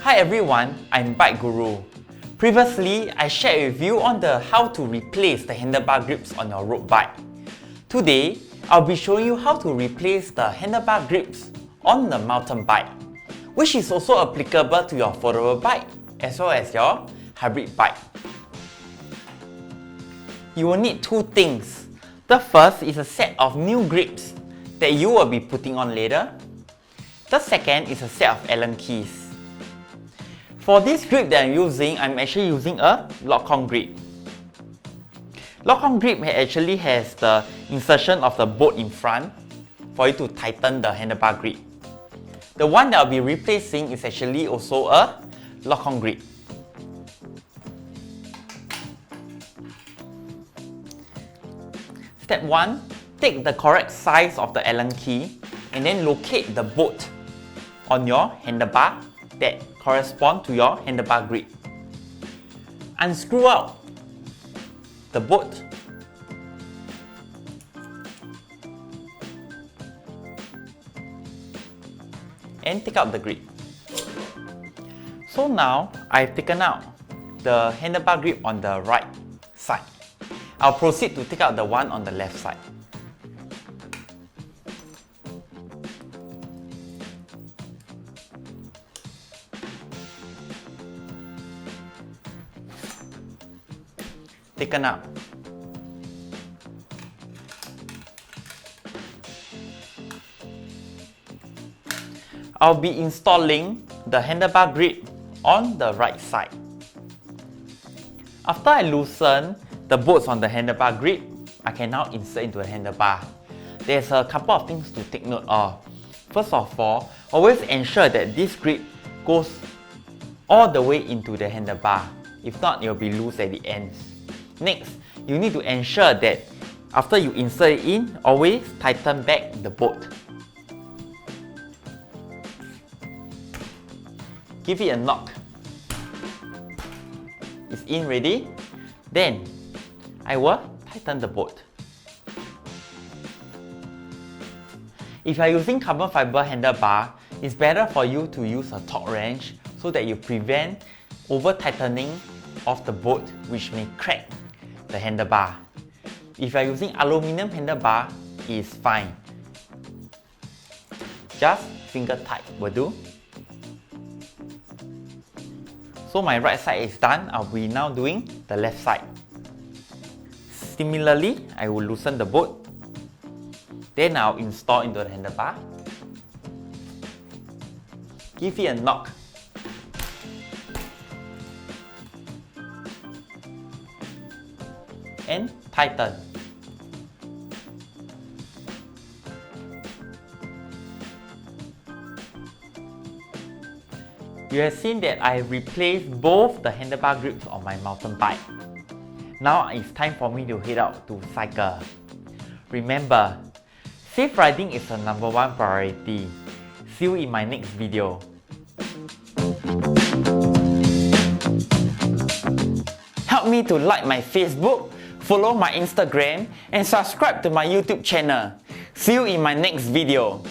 Hi everyone, I'm Bike Guru. Previously, I shared with you on the how to replace the handlebar grips on your road bike. Today, I'll be showing you how to replace the handlebar grips on the mountain bike, which is also applicable to your foldable bike as well as your hybrid bike. You will need two things. The first is a set of new grips that you will be putting on later. The second is a set of Allen keys. For this grip that I'm actually using a lock-on grip. Lock-on grip actually has the insertion of the bolt in front for you to tighten the handlebar grip. The one that I'll be replacing is actually also a lock-on grip. Step 1. Take the correct size of the Allen key and then locate the bolt on your handlebar that correspond to your handlebar grip. Unscrew out the bolt and take out the grip. So now I've taken out the handlebar grip on the right side. I'll proceed to take out the one on the left side. Taken out. I'll be installing the handlebar grip on the right side. After I loosen the bolts on the handlebar grip, I can now insert into the handlebar. There's a couple of things to take note of. First of all, always ensure that this grip goes all the way into the handlebar. If not, it will be loose at the ends. Next, you need to ensure that after you insert it in, always tighten back the bolt. Give it a knock. It's in ready. Then, I will tighten the bolt. If you are using carbon fiber handlebar, it's better for you to use a torque wrench so that you prevent over-tightening of the bolt, which may crack the handlebar. If you are using aluminum handlebar, it's fine. Just finger tight will do. So my right side is done. I'll be now doing the left side. Similarly, I will loosen the bolt. Then I'll install into the handlebar. Give it a knock. And tighten. You have seen that I replaced both the handlebar grips on my mountain bike. Now it's time for me to head out to cycle. Remember, safe riding is the #1 priority. See you in my next video. Help me to like my Facebook, follow my Instagram, and subscribe to my YouTube channel. See you in my next video.